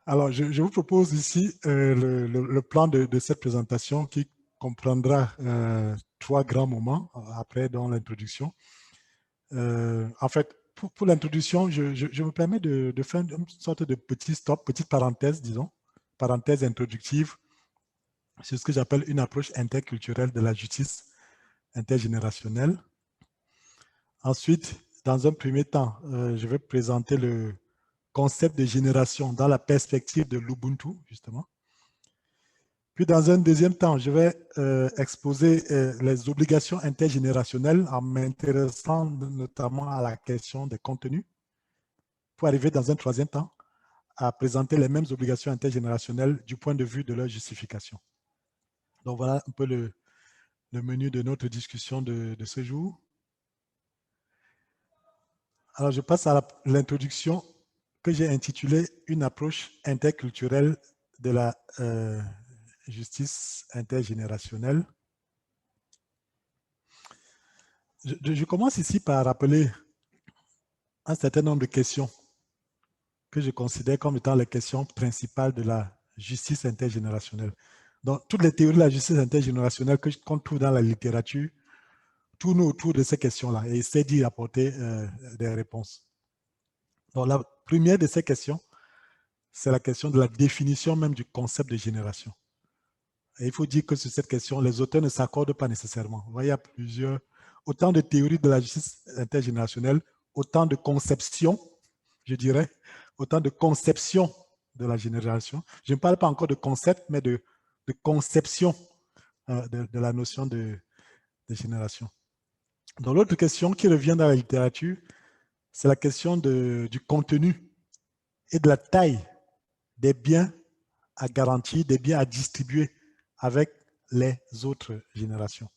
Alors, je vous propose ici le plan de cette présentation qui comprendra trois grands moments après dans l'introduction. En fait, pour l'introduction, je me permets de faire une sorte de petit stop, petite parenthèse, disons, parenthèse introductive sur ce que j'appelle une approche interculturelle de la justice intergénérationnelle. Ensuite, dans un premier temps, je vais présenter le concept de génération dans la perspective de l'Ubuntu, justement. Puis, dans un deuxième temps, je vais exposer les obligations intergénérationnelles en m'intéressant notamment à la question des contenus, pour arriver dans un troisième temps à présenter les mêmes obligations intergénérationnelles du point de vue de leur justification. Donc, voilà un peu le menu de notre discussion de ce jour. Alors, je passe à l'introduction que j'ai intitulée « Une approche interculturelle de la justice intergénérationnelle ». Je commence ici par rappeler un certain nombre de questions que je considère comme étant les questions principales de la justice intergénérationnelle. Donc, toutes les théories de la justice intergénérationnelle qu'on trouve dans la littérature tournent autour de ces questions-là et essaient d'y apporter des réponses. Donc, la première de ces questions, c'est la question de la définition même du concept de génération. Et il faut dire que sur cette question, les auteurs ne s'accordent pas nécessairement. Vous voyez, il y a plusieurs, autant de théories de la justice intergénérationnelle, autant de conceptions, je dirais, autant de conceptions de la génération. Je ne parle pas encore de concept, mais de conception de la notion de génération. Donc, l'autre question qui revient dans la littérature, c'est la question du contenu et de la taille des biens à garantir, des biens à distribuer avec les autres générations.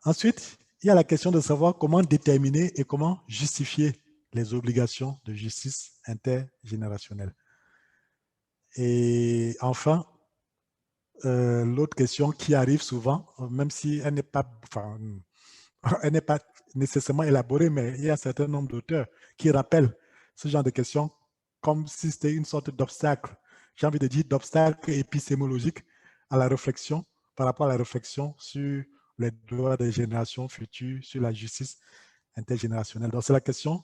Ensuite, il y a la question de savoir comment déterminer et comment justifier les obligations de justice intergénérationnelle. Et enfin, l'autre question qui arrive souvent, même si elle n'est pas, enfin, elle n'est pas nécessairement élaborée, mais il y a un certain nombre d'auteurs qui rappellent ce genre de questions comme si c'était une sorte d'obstacle. J'ai envie de dire d'obstacle épistémologique à la réflexion, par rapport à la réflexion sur les droits des générations futures, sur la justice intergénérationnelle. Donc, c'est la question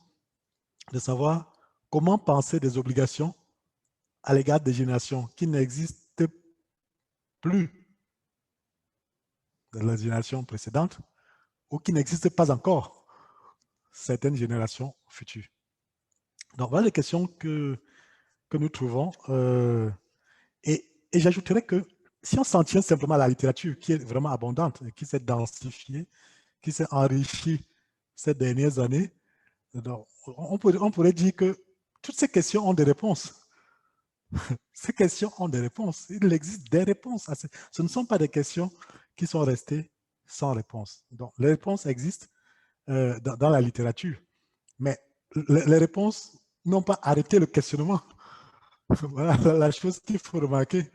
de savoir comment penser des obligations à l'égard des générations qui n'existent plus dans la génération précédente ou qui n'existent pas encore certaines générations futures. Donc, voilà les questions que nous trouvons. Et j'ajouterais que si on s'en tient simplement à la littérature, qui est vraiment abondante, qui s'est densifiée, qui s'est enrichie ces dernières années, donc, on pourrait dire que toutes ces questions ont des réponses. Ces questions ont des réponses. Il existe des réponses. Ce ne sont pas des questions qui sont restées sans réponse. Donc, les réponses existent dans la littérature. Mais les réponses n'ont pas arrêté le questionnement. Voilà la chose qu'il faut remarquer.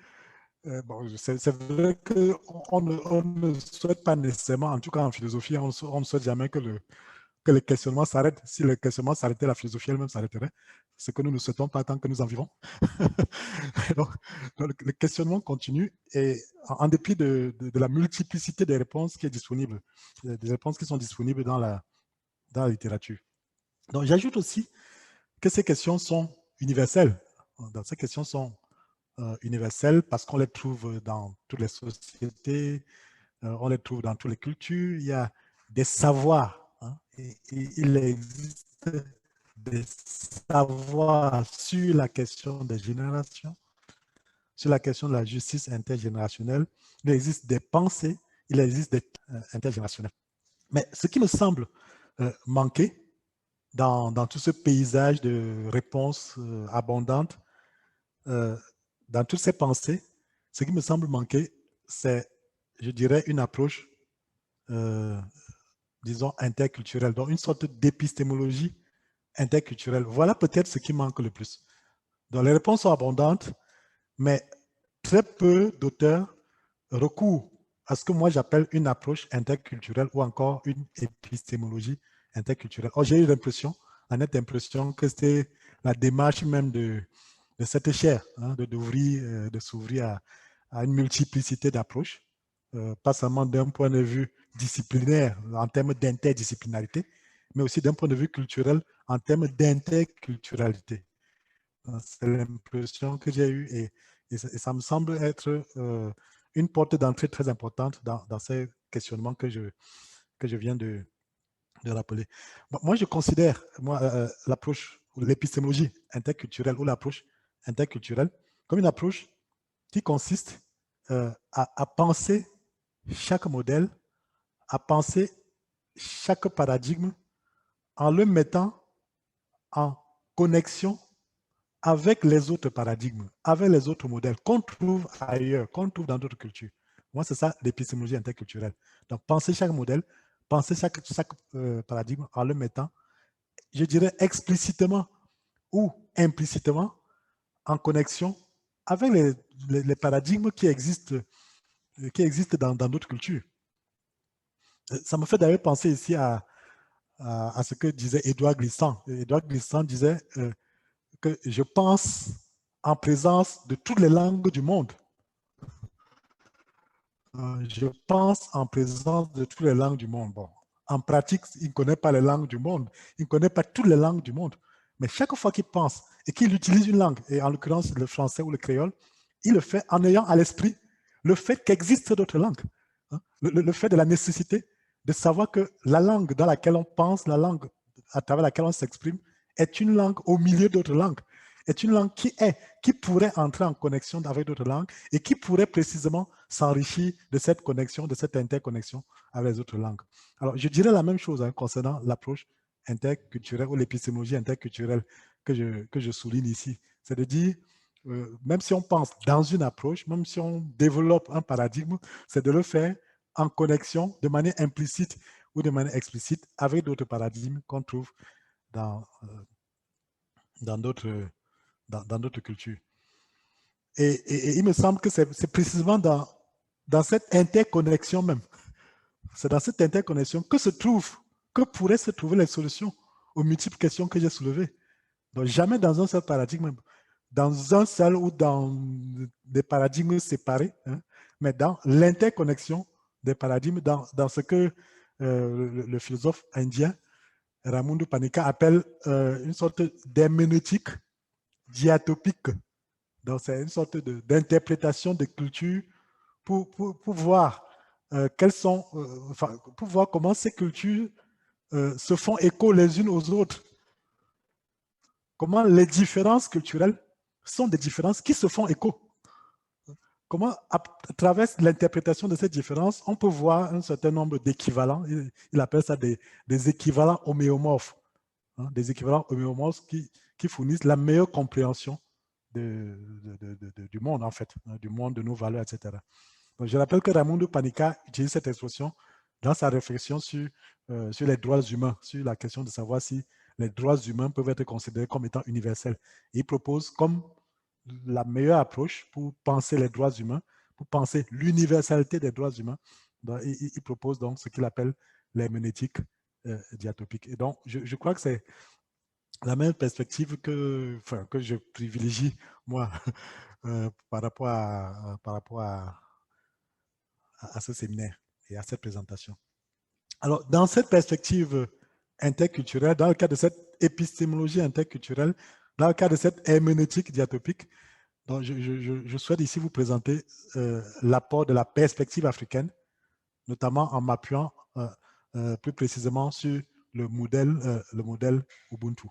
Bon, c'est vrai qu'on ne souhaite pas nécessairement, en tout cas en philosophie, on ne souhaite jamais que le questionnement s'arrête. Si le questionnement s'arrêtait, la philosophie elle-même s'arrêterait. Ce que nous ne souhaitons pas tant que nous en vivons. donc, le questionnement continue et en dépit de la multiplicité des réponses qui est disponible, des réponses qui sont disponibles dans la littérature. Donc, j'ajoute aussi que ces questions sont universelles. Donc, ces questions sont universelles parce qu'on les trouve dans toutes les sociétés, on les trouve dans toutes les cultures. Il y a des savoirs. Hein, et il existe des savoirs sur la question des générations, sur la question de la justice intergénérationnelle. Il existe des pensées, il existe des intergénérationnels. Mais ce qui me semble manquer dans tout ce paysage de réponses abondantes, dans toutes ces pensées, ce qui me semble manquer, c'est, je dirais, une approche, disons, interculturelle, donc une sorte d'épistémologie interculturelle. Voilà peut-être ce qui manque le plus. Donc les réponses sont abondantes, mais très peu d'auteurs recourent à ce que moi j'appelle une approche interculturelle ou encore une épistémologie interculturelle. Or, j'ai eu l'impression, la nette impression, que c'était la démarche même de cette chaire, hein, de s'ouvrir à une multiplicité d'approches, pas seulement d'un point de vue disciplinaire en termes d'interdisciplinarité, mais aussi d'un point de vue culturel en termes d'interculturalité. C'est l'impression que j'ai eue et ça me semble être une porte d'entrée très importante dans ces questionnements que je viens de rappeler. Moi, je considère l'approche, l'épistémologie interculturelle ou l'approche interculturelle comme une approche qui consiste à penser chaque modèle, à penser chaque paradigme en le mettant en connexion avec les autres paradigmes, avec les autres modèles qu'on trouve ailleurs, qu'on trouve dans d'autres cultures. Moi, c'est ça l'épistémologie interculturelle. Donc, penser chaque modèle, penser chaque paradigme en le mettant, je dirais explicitement ou implicitement, en connexion avec les paradigmes qui existent dans d'autres cultures. Ça me fait d'ailleurs penser ici à ce que disait Édouard Glissant. Édouard Glissant disait que je pense en présence de toutes les langues du monde. Je pense en présence de toutes les langues du monde. Bon, en pratique, il ne connaît pas les langues du monde. Il ne connaît pas toutes les langues du monde. Mais chaque fois qu'il pense et qu'il utilise une langue, et en l'occurrence le français ou le créole, il le fait en ayant à l'esprit le fait qu'existent d'autres langues. Le fait de la nécessité de savoir que la langue dans laquelle on pense, la langue à travers laquelle on s'exprime, est une langue au milieu d'autres langues. Est une langue qui pourrait entrer en connexion avec d'autres langues et qui pourrait précisément s'enrichir de cette connexion, de cette interconnexion avec les autres langues. Alors, je dirais la même chose concernant l'approche interculturelle ou l'épistémologie interculturelle que je souligne ici. C'est de dire, même si on pense dans une approche, même si on développe un paradigme, c'est de le faire en connexion de manière implicite ou de manière explicite avec d'autres paradigmes qu'on trouve dans d'autres cultures. Et il me semble que c'est précisément dans cette interconnexion même, c'est dans cette interconnexion que pourraient se trouver les solutions aux multiples questions que j'ai soulevées. Donc, jamais dans un seul paradigme, dans un seul ou dans des paradigmes séparés, hein, mais dans l'interconnexion des paradigmes, dans ce que le philosophe indien Raimundo Panica appelle une sorte d'herméneutique diatopique. Donc, c'est une sorte d'interprétation de culture pour voir pour voir comment ces cultures se font écho les unes aux autres. Comment les différences culturelles sont des différences qui se font écho. Comment, à travers l'interprétation de ces différences, on peut voir un certain nombre d'équivalents. Il appelle ça des équivalents homéomorphes. Hein, des équivalents homéomorphes qui fournissent la meilleure compréhension du monde, en fait, hein, du monde, de nos valeurs, etc. Donc, je rappelle que Raimundo Panica utilise cette expression dans sa réflexion sur les droits humains, sur la question de savoir si les droits humains peuvent être considérés comme étant universels. Et il propose comme la meilleure approche pour penser les droits humains, pour penser l'universalité des droits humains. Donc, il propose donc ce qu'il appelle l'herméneutique diatopique. Et donc, je crois que c'est la même perspective que je privilégie, moi, par rapport à ce séminaire et à cette présentation. Alors, dans cette perspective interculturelle, dans le cadre de cette épistémologie interculturelle, dans le cadre de cette herméneutique diatopique, donc je souhaite ici vous présenter l'apport de la perspective africaine, notamment en m'appuyant plus précisément sur le modèle Ubuntu.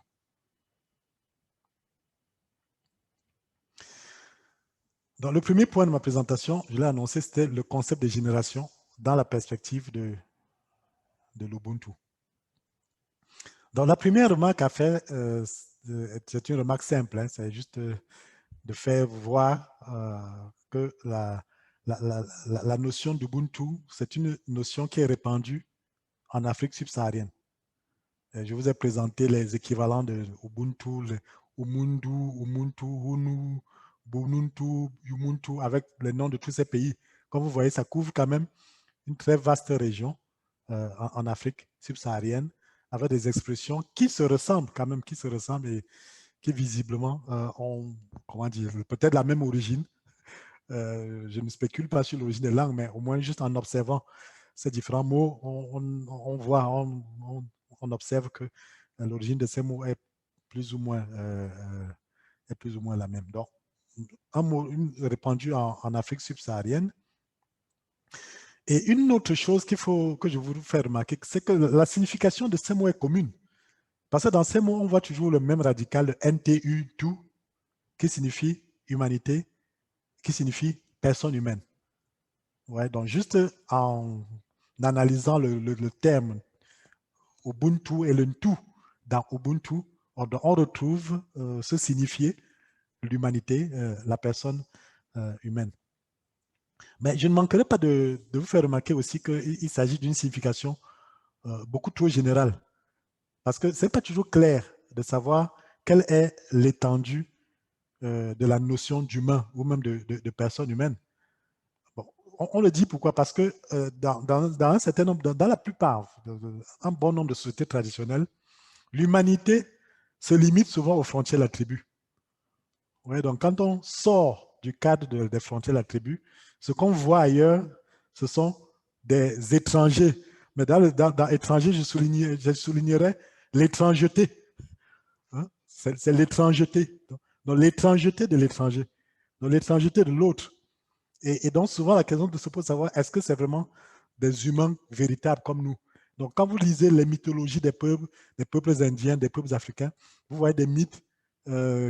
Donc, le premier point de ma présentation, je l'ai annoncé, c'était le concept de génération dans la perspective de l'Ubuntu. Donc, la première remarque à faire, c'est une remarque simple, hein, c'est juste de faire voir que la notion d'Ubuntu, c'est une notion qui est répandue en Afrique subsaharienne. Je vous ai présenté les équivalents de Ubuntu, le Umundu, Umuntu, Unu, Bununtu, Umuntu, avec les noms de tous ces pays. Comme vous voyez, ça couvre quand même une très vaste région en Afrique subsaharienne, avec des expressions qui se ressemblent quand même, qui se ressemblent qui visiblement ont, comment dire, peut-être la même origine. Je ne spécule pas sur l'origine des langues, mais au moins juste en observant ces différents mots, on voit, on observe que l'origine de ces mots est plus ou moins, la même. Donc, un mot répandu en Afrique subsaharienne. Et une autre chose qu'il faut que je vous fasse remarquer, c'est que la signification de ces mots est commune. Parce que dans ces mots, on voit toujours le même radical, le NTU, tout, qui signifie humanité, qui signifie personne humaine. Ouais, donc juste en analysant le terme Ubuntu et le Ntu dans Ubuntu, on retrouve ce signifié l'humanité, la personne humaine. Mais je ne manquerai pas de vous faire remarquer aussi qu'il s'agit d'une signification beaucoup trop générale. Parce que ce n'est pas toujours clair de savoir quelle est l'étendue de la notion d'humain ou même de personne humaine. Bon, on le dit pourquoi? Parce que dans un certain nombre, dans la plupart, un bon nombre de sociétés traditionnelles, l'humanité se limite souvent aux frontières de la tribu. Ouais, donc quand on sort du cadre des frontières de la tribu, ce qu'on voit ailleurs, ce sont des étrangers. Mais dans étranger, je soulignerais l'étrangeté. Hein? C'est l'étrangeté. Donc l'étrangeté de l'étranger. Donc l'étrangeté de l'autre. Et donc, souvent, la question de se pose savoir, est-ce que c'est vraiment des humains véritables comme nous? Donc, quand vous lisez les mythologies des peuples indiens, des peuples africains, vous voyez des mythes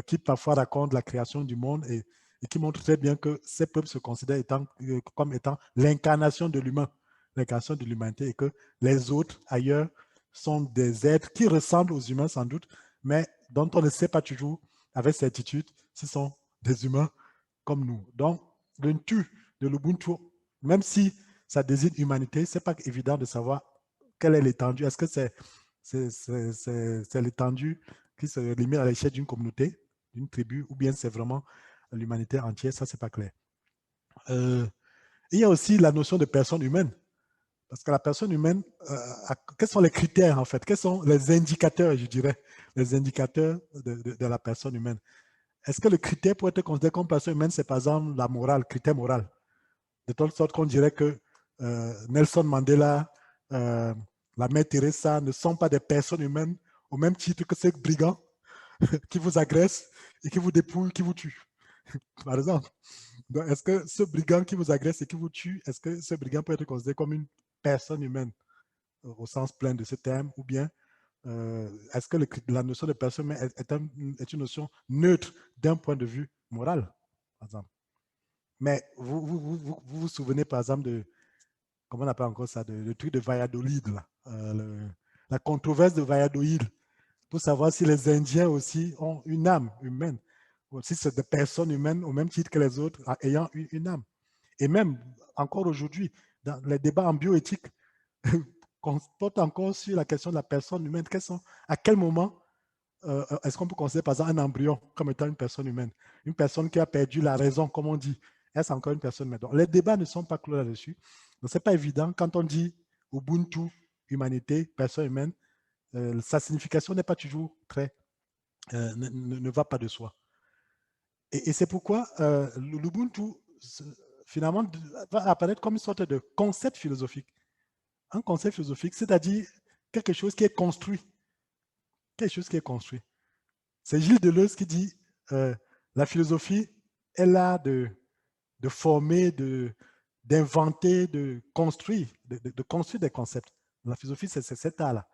qui parfois racontent la création du monde et qui montrent très bien que ces peuples se considèrent comme étant l'incarnation de l'humain, l'incarnation de l'humanité, et que les autres ailleurs sont des êtres qui ressemblent aux humains sans doute, mais dont on ne sait pas toujours avec certitude s'ils sont des humains comme nous. Donc, le tu de l'Ubuntu, même si ça désigne humanité, ce n'est pas évident de savoir quelle est l'étendue. Est-ce que c'est l'étendue qui se limite à l'échelle d'une communauté, d'une tribu, ou bien c'est vraiment l'humanité entière? Ça, ce n'est pas clair. Il y a aussi la notion de personne humaine. Parce que la personne humaine, quels sont les critères en fait? Quels sont les indicateurs, je dirais, les indicateurs de la personne humaine? Est-ce que le critère pour être considéré comme personne humaine, c'est par exemple la morale, critère moral? De telle sorte qu'on dirait que Nelson Mandela, la mère Teresa ne sont pas des personnes humaines au même titre que ces brigands qui vous agressent et qui vous dépouillent, qui vous tuent, par exemple. Est-ce que ce brigand qui vous agresse et qui vous tue, est-ce que ce brigand peut être considéré comme une personne humaine au sens plein de ce terme, ou bien est-ce que la notion de personne humaine est une notion neutre d'un point de vue moral, par exemple? Mais vous souvenez, par exemple, de, comment on appelle encore ça, le truc de Valladolid, là, la controverse de Valladolid, pour savoir si les Indiens aussi ont une âme humaine, ou si c'est des personnes humaines au même titre que les autres ayant une âme. Et même, encore aujourd'hui, dans les débats en bioéthique, qu'on porte encore sur la question de la personne humaine, à quel moment est-ce qu'on peut considérer par exemple un embryon comme étant une personne humaine? Une personne qui a perdu la raison, comme on dit, est-ce encore une personne humaine? Donc, les débats ne sont pas clos là-dessus. Donc, ce n'est pas évident. Quand on dit Ubuntu, humanité, personne humaine, sa signification n'est pas toujours très, ne va pas de soi. Et c'est pourquoi l'Ubuntu, finalement, va apparaître comme une sorte de concept philosophique. Un concept philosophique, c'est-à-dire quelque chose qui est construit. Quelque chose qui est construit. C'est Gilles Deleuze qui dit la philosophie est l'art de former, d'inventer, de construire, de construire des concepts. La philosophie, c'est cet art-là.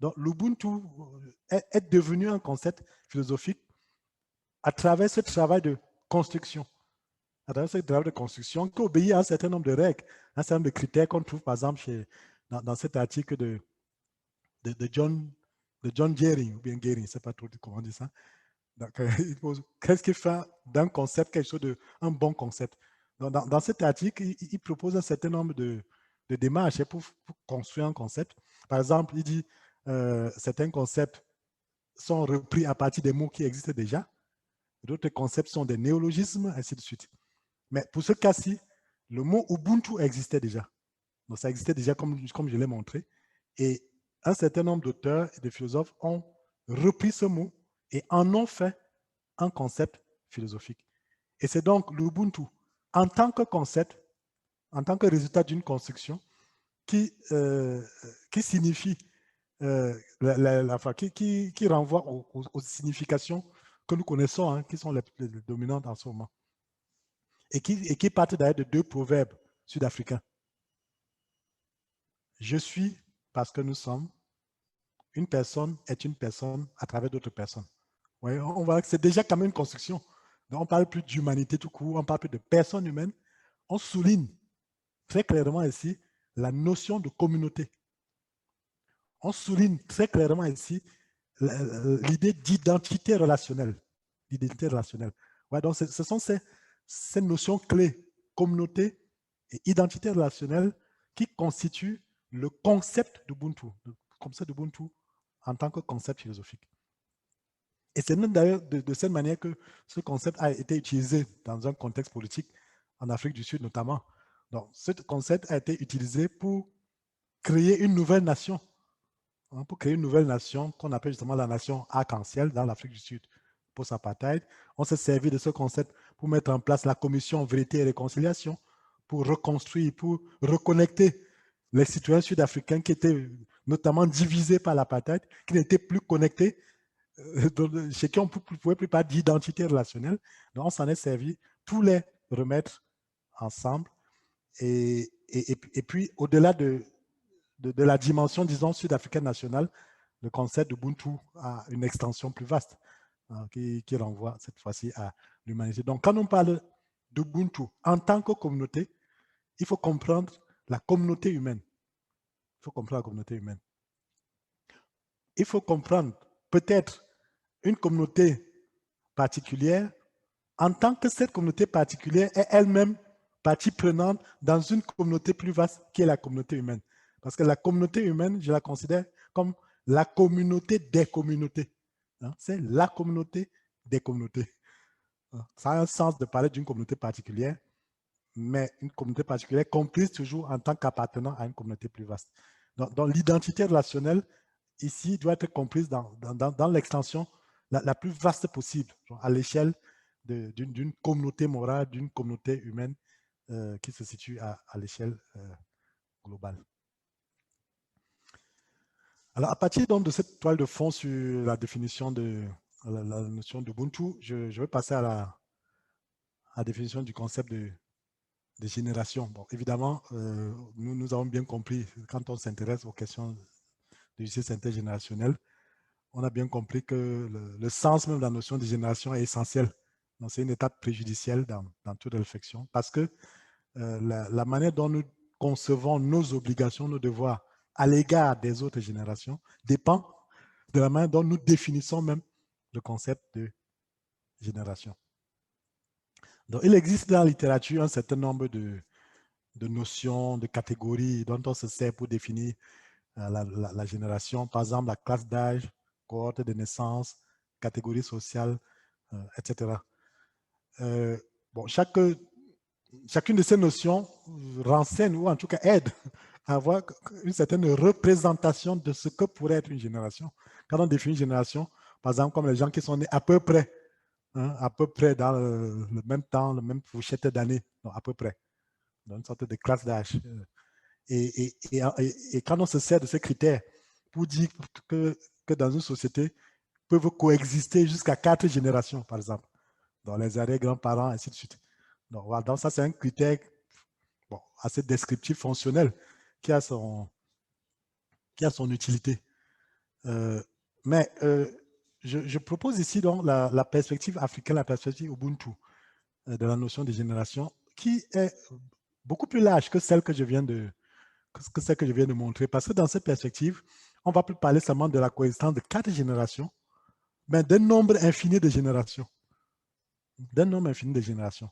Donc, l'Ubuntu est devenu un concept philosophique à travers ce travail de construction. À travers ce travail de construction qui obéit à un certain nombre de règles, un certain nombre de critères qu'on trouve, par exemple, dans cet article de John Gehring, ou bien Gehring, je ne sais pas trop comment on dit ça. Qu'est-ce qui fait d'un concept quelque chose un bon concept? Dans cet article, il propose un certain nombre de démarches pour construire un concept. Par exemple, il dit certains concepts sont repris à partir des mots qui existent déjà. D'autres concepts sont des néologismes, ainsi de suite. Mais pour ce cas-ci, le mot Ubuntu existait déjà. Donc ça existait déjà comme je l'ai montré. Et un certain nombre d'auteurs et de philosophes ont repris ce mot et en ont fait un concept philosophique. Et c'est donc l'Ubuntu, en tant que concept, en tant que résultat d'une construction qui signifie, qui renvoie aux significations que nous connaissons, hein, qui sont les dominantes en ce moment. Et qui partent d'ailleurs de deux proverbes sud-africains. Je suis parce que nous sommes. Une personne est une personne à travers d'autres personnes. Ouais, on voit que c'est déjà quand même une construction. Donc, on ne parle plus d'humanité tout court, on ne parle plus de personnes humaines. On souligne très clairement ici la notion de communauté. On souligne très clairement ici l'idée d'identité relationnelle. L'identité relationnelle. Ouais, donc, ce sont ces notions clés, communauté et identité relationnelle, qui constituent le concept d'Ubuntu. Le concept d'Ubuntu en tant que concept philosophique. Et c'est même d'ailleurs de cette manière que ce concept a été utilisé dans un contexte politique en Afrique du Sud notamment. Donc, ce concept a été utilisé pour créer une nouvelle nation, hein, pour créer une nouvelle nation qu'on appelle justement la nation arc-en-ciel dans l'Afrique du Sud post-apartheid. On s'est servi de ce concept pour mettre en place la commission Vérité et Réconciliation, pour reconstruire, pour reconnecter les citoyens sud-africains qui étaient notamment divisés par l'apartheid, qui n'étaient plus connectés, chez qui on ne pouvait plus parler d'identité relationnelle. Donc, on s'en est servi pour les remettre ensemble. Et puis, au-delà de la dimension, disons, sud-africaine nationale, le concept d'Ubuntu a une extension plus vaste, hein, qui renvoie cette fois-ci à l'humanité. Donc, quand on parle d'Ubuntu en tant que communauté, il faut comprendre la communauté humaine. Il faut comprendre la communauté humaine. Il faut comprendre peut-être une communauté particulière en tant que cette communauté particulière est elle-même partie prenante dans une communauté plus vaste qui est la communauté humaine. Parce que la communauté humaine, je la considère comme la communauté des communautés. C'est la communauté des communautés. Ça a un sens de parler d'une communauté particulière, mais une communauté particulière comprise toujours en tant qu'appartenant à une communauté plus vaste. Donc l'identité relationnelle, ici, doit être comprise dans l'extension la plus vaste possible, à l'échelle d'une communauté morale, d'une communauté humaine qui se situe à l'échelle globale. Alors, à partir donc de cette toile de fond sur la définition de la notion d'Ubuntu, je vais passer à la définition du concept de génération. Bon, évidemment, nous avons bien compris, quand on s'intéresse aux questions de justice intergénérationnelle, on a bien compris que le sens même de la notion de génération est essentiel. Donc, c'est une étape préjudicielle dans toute réflexion parce que la manière dont nous concevons nos obligations, nos devoirs à l'égard des autres générations dépend de la manière dont nous définissons même le concept de génération. Donc, il existe dans la littérature un certain nombre de notions, de catégories dont on se sert pour définir la génération. Par exemple, la classe d'âge, cohorte de naissance, catégorie sociale, etc. Bon, chacune de ces notions renseigne ou en tout cas aide à avoir une certaine représentation de ce que pourrait être une génération. Quand on définit une génération, par exemple, comme les gens qui sont nés à peu près dans le même temps, le même fourchette d'années, à peu près, dans une sorte de classe d'âge. Et quand on se sert de ces critères pour dire que dans une société, peuvent coexister jusqu'à 4 générations, par exemple, dans les arrière-grands-parents, ainsi de suite. Donc ça, c'est un critère assez descriptif, fonctionnel, qui a son utilité. Mais je propose ici donc la perspective africaine, la perspective Ubuntu de la notion de génération, qui est beaucoup plus large que celle que je viens de montrer, parce que dans cette perspective, on ne va plus parler seulement de la coexistence de 4 générations, mais d'un nombre infini de générations. D'un nombre infini de générations.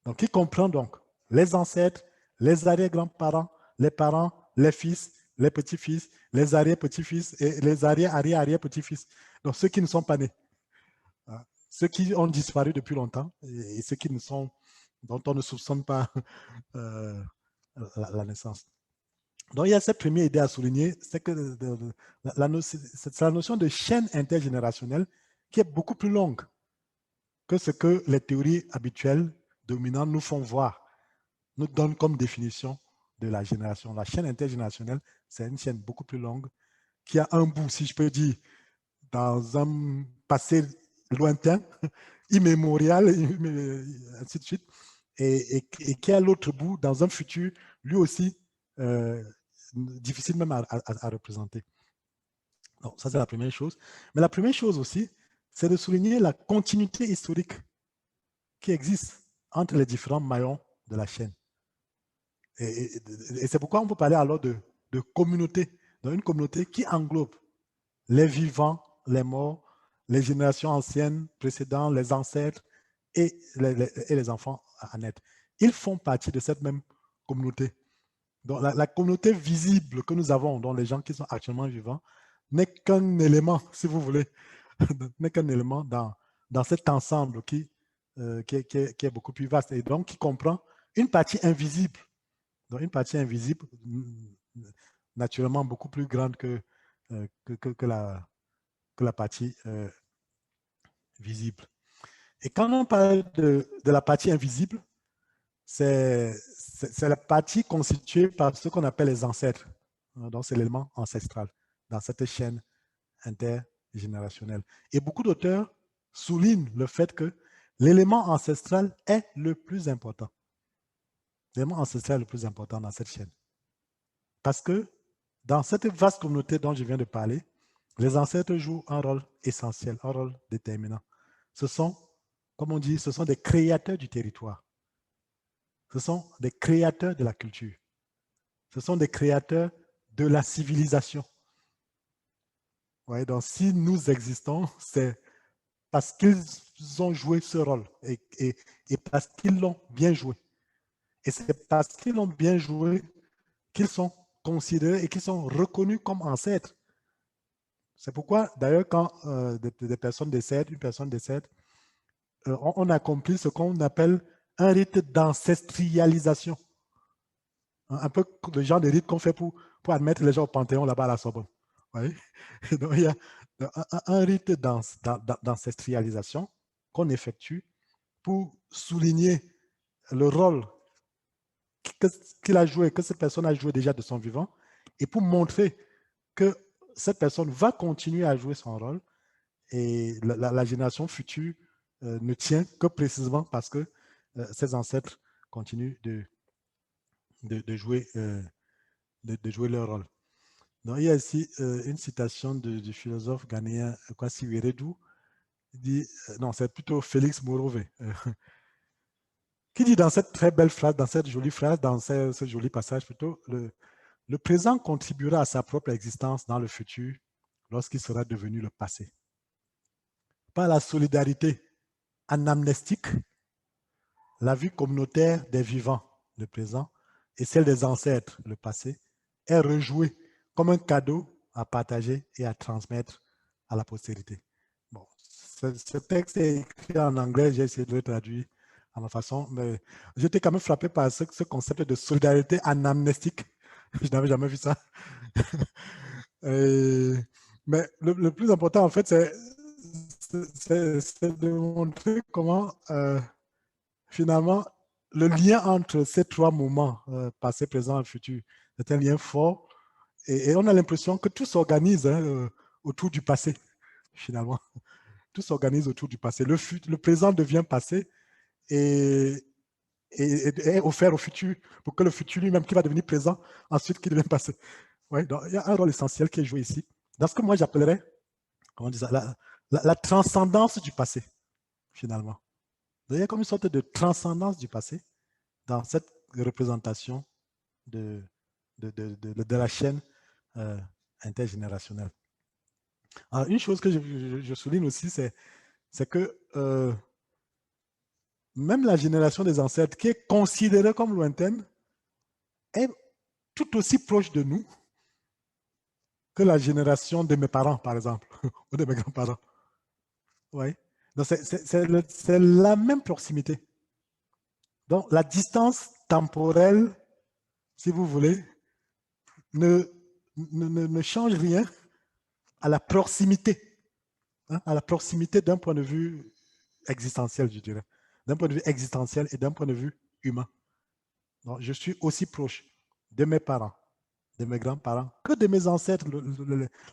Donc, qui comprend donc les ancêtres, les arrière-grands-parents, les parents, les fils, les petits-fils, les arrière-petits-fils et les arrière-arrière-arrière-petits-fils. Donc, ceux qui ne sont pas nés. Ceux qui ont disparu depuis longtemps et ceux qui ne sont, dont on ne soupçonne pas la naissance. Donc, il y a cette première idée à souligner, c'est que c'est la notion de chaîne intergénérationnelle qui est beaucoup plus longue que ce que les théories habituelles dominantes nous font voir, nous donnent comme définition de la génération. La chaîne intergénérationnelle, c'est une chaîne beaucoup plus longue qui a un bout, si je peux dire, dans un passé lointain, immémorial, ainsi de suite, et qui a l'autre bout dans un futur, lui aussi, difficile même à représenter. Donc, ça, c'est la première chose. Mais la première chose aussi, c'est de souligner la continuité historique qui existe entre les différents maillons de la chaîne. Et c'est pourquoi on peut parler alors de communauté, dans une communauté qui englobe les vivants, les morts, les générations anciennes, précédentes, les ancêtres et les enfants à naître. Ils font partie de cette même communauté. Donc, la communauté visible que nous avons, dont les gens qui sont actuellement vivants, n'est qu'un élément, si vous voulez, n'est qu'un élément dans cet ensemble qui est beaucoup plus vaste et donc qui comprend une partie invisible. Donc, une partie invisible, naturellement beaucoup plus grande que la partie visible. Et quand on parle de la partie invisible, c'est la partie constituée par ce qu'on appelle les ancêtres. Donc, c'est l'élément ancestral dans cette chaîne intergénérationnelle. Et beaucoup d'auteurs soulignent le fait que l'élément ancestral est le plus important. L'élément ancestral est le plus important dans cette chaîne. Parce que dans cette vaste communauté dont je viens de parler, les ancêtres jouent un rôle essentiel, un rôle déterminant. Ce sont, comme on dit, ce sont des créateurs du territoire. Ce sont des créateurs de la culture. Ce sont des créateurs de la civilisation. Ouais, donc si nous existons, c'est parce qu'ils ont joué ce rôle et parce qu'ils l'ont bien joué. Et c'est parce qu'ils l'ont bien joué qu'ils sont considérés et qu'ils sont reconnus comme ancêtres. C'est pourquoi, d'ailleurs, quand des personnes décèdent, une personne décède, on accomplit ce qu'on appelle un rite d'ancestrialisation. Un peu le genre de rite qu'on fait pour admettre les gens au Panthéon là-bas à la Sorbonne. Oui. Donc, il y a un rite d'ancestrialisation qu'on effectue pour souligner le rôle qu'il a joué, que cette personne a joué déjà de son vivant, et pour montrer que cette personne va continuer à jouer son rôle et la génération future ne tient que précisément parce que ses ancêtres continuent de jouer leur rôle. Donc, il y a ici une citation du philosophe ghanéen Kwasi Wiredu, dit, non, c'est plutôt Félix Morove, qui dit dans cette très belle phrase, dans cette jolie phrase, dans ce joli passage plutôt, le présent contribuera à sa propre existence dans le futur lorsqu'il sera devenu le passé. Par la solidarité anamnestique, la vie communautaire des vivants, le présent, et celle des ancêtres, le passé, est rejouée comme un cadeau à partager et à transmettre à la postérité. Bon, ce texte est écrit en anglais, j'ai essayé de le traduire à ma façon, mais j'étais quand même frappé par ce concept de solidarité anamnestique. Je n'avais jamais vu ça. Mais le plus important, en fait, c'est de montrer comment, finalement, le lien entre ces trois moments, passé, présent et futur, c'est un lien fort. Et on a l'impression que tout s'organise autour du passé, finalement. Tout s'organise autour du passé. Le présent devient passé et est offert au futur pour que le futur lui-même, qui va devenir présent, ensuite qui devient passé. Ouais, donc, il y a un rôle essentiel qui est joué ici. Dans ce que moi j'appellerais, comment on dit ça, la transcendance du passé, finalement. Donc, il y a comme une sorte de transcendance du passé dans cette représentation de la chaîne intergénérationnelle. Alors, une chose que je souligne aussi, c'est que même la génération des ancêtres, qui est considérée comme lointaine, est tout aussi proche de nous que la génération de mes parents, par exemple, ou de mes grands-parents. Oui. Donc, c'est la même proximité. Donc, la distance temporelle, si vous voulez, ne change rien à la proximité hein, à la proximité d'un point de vue existentiel, je dirais. D'un point de vue existentiel et d'un point de vue humain. Donc, je suis aussi proche de mes parents, de mes grands-parents, que de mes ancêtres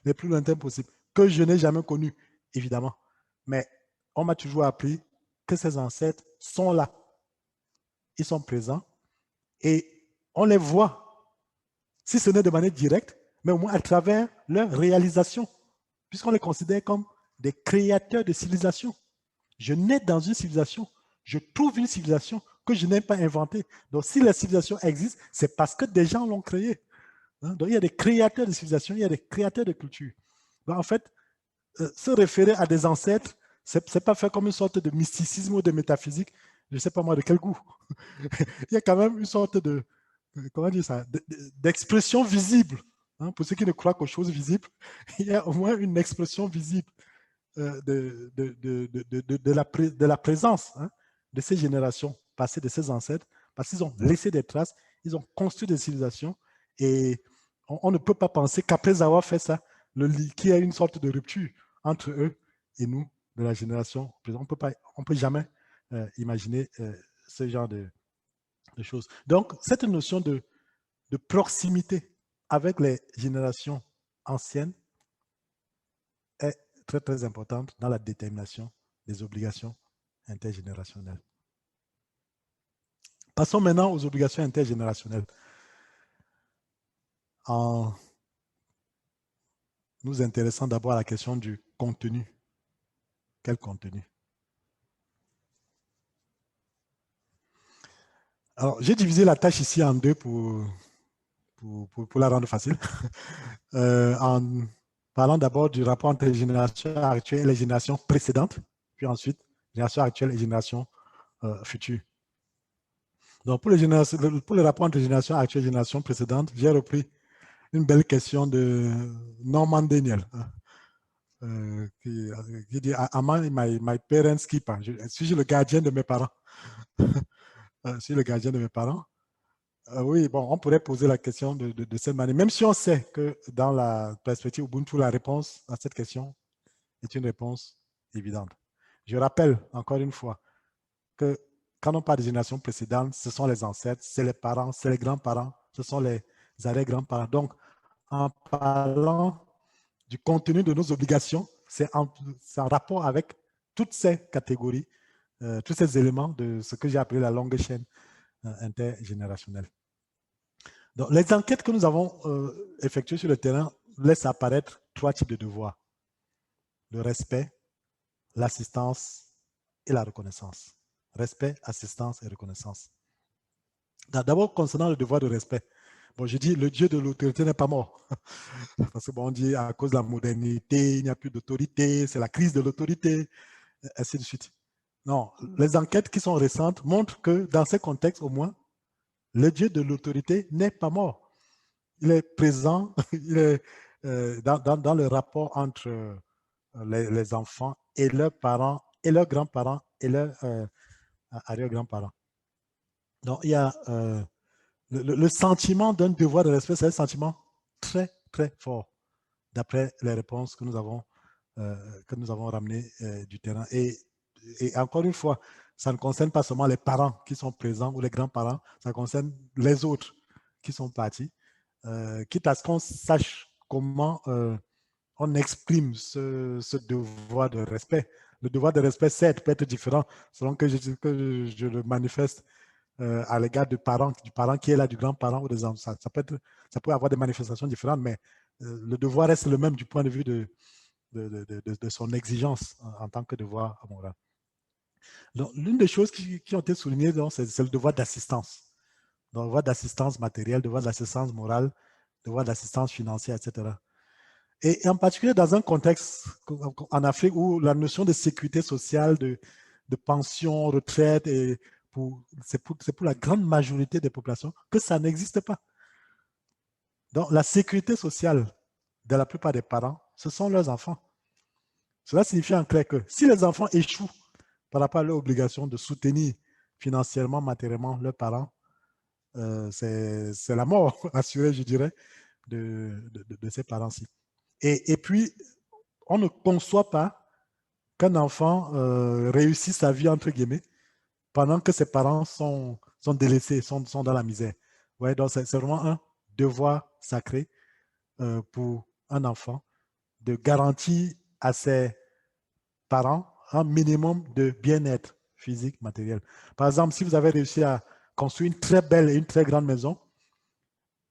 les plus lointains possibles, que je n'ai jamais connus, évidemment. Mais on m'a toujours appris que ces ancêtres sont là. Ils sont présents et on les voit, si ce n'est de manière directe, mais au moins à travers leur réalisation, puisqu'on les considère comme des créateurs de civilisation. Je nais dans une civilisation, je trouve une civilisation que je n'ai pas inventée. Donc si la civilisation existe, c'est parce que des gens l'ont créée. Hein? Donc il y a des créateurs de civilisation, il y a des créateurs de culture. Donc en fait, se référer à des ancêtres, ce n'est pas faire comme une sorte de mysticisme ou de métaphysique, je ne sais pas moi de quel goût. Il y a quand même une sorte de, comment dire ça, d'expression visible. Hein, pour ceux qui ne croient qu'aux choses visibles, il y a au moins une expression visible de la présence, hein, de ces générations passées, de ces ancêtres, parce qu'ils ont laissé des traces, ils ont construit des civilisations, et on ne peut pas penser qu'après avoir fait ça, qu'il y a une sorte de rupture entre eux et nous, de la génération. On ne peut jamais imaginer ce genre de choses. Donc, cette notion de proximité avec les générations anciennes est très, très importante dans la détermination des obligations intergénérationnelles. Passons maintenant aux obligations intergénérationnelles. En nous intéressant d'abord à la question du contenu. Quel contenu? Alors, j'ai divisé la tâche ici en deux pour la rendre facile. En parlant d'abord du rapport entre les générations actuelles et les générations précédentes, puis ensuite, générations actuelles et générations futures. Donc, pour le rapport entre les générations actuelles et les générations précédentes, j'ai repris une belle question de Norman Daniel, qui dit Am I my parents' keeper? Suis-je le gardien de mes parents? Suis-je le gardien de mes parents? Oui, bon, on pourrait poser la question de cette manière, même si on sait que dans la perspective Ubuntu, la réponse à cette question est une réponse évidente. Je rappelle encore une fois que quand on parle de génération précédente, ce sont les ancêtres, c'est les parents, c'est les grands-parents, ce sont les arrière-grands-parents. Donc, en parlant du contenu de nos obligations, c'est en rapport avec toutes ces catégories, tous ces éléments de ce que j'ai appelé la longue chaîne intergénérationnelle. Donc, les enquêtes que nous avons effectuées sur le terrain laissent apparaître trois types de devoirs. Le respect, l'assistance et la reconnaissance. Respect, assistance et reconnaissance. D'abord, concernant le devoir de respect, bon, je dis le Dieu de l'autorité n'est pas mort. Parce que bon, on dit à cause de la modernité, il n'y a plus d'autorité, c'est la crise de l'autorité, ainsi de suite. Non, les enquêtes qui sont récentes montrent que dans ces contextes, au moins, le Dieu de l'autorité n'est pas mort. Il est présent, il est dans le rapport entre les enfants et leurs parents, et leurs grands-parents, et leurs arrière-grands-parents. Donc, il y a le sentiment d'un devoir de respect, c'est un sentiment très, très fort, d'après les réponses que nous avons ramenées du terrain. Et encore une fois, ça ne concerne pas seulement les parents qui sont présents ou les grands-parents, ça concerne les autres qui sont partis, quitte à ce qu'on sache comment on exprime ce devoir de respect. Le devoir de respect, certes, peut être différent selon que je le manifeste à l'égard du parent qui est là, du grand-parent ou des enfants. Ça peut avoir des manifestations différentes, mais le devoir reste le même du point de vue de son exigence en tant que devoir moral. Donc, l'une des choses qui ont été soulignées, c'est le devoir d'assistance. Le devoir d'assistance matérielle, le devoir d'assistance morale, le devoir d'assistance financière, etc. Et en particulier dans un contexte en Afrique où la notion de sécurité sociale, de pension, retraite, c'est pour la grande majorité des populations que ça n'existe pas. Donc la sécurité sociale de la plupart des parents, ce sont leurs enfants. Cela signifie en clair que si les enfants échouent par rapport à leur obligation de soutenir financièrement, matériellement leurs parents, c'est la mort assurée, je dirais, de ces parents-ci. Et puis, on ne conçoit pas qu'un enfant réussisse sa vie, entre guillemets, pendant que ses parents sont délaissés, sont dans la misère. Ouais, donc, c'est vraiment un devoir sacré pour un enfant de garantir à ses parents un minimum de bien-être physique, matériel. Par exemple, si vous avez réussi à construire une très belle et une très grande maison,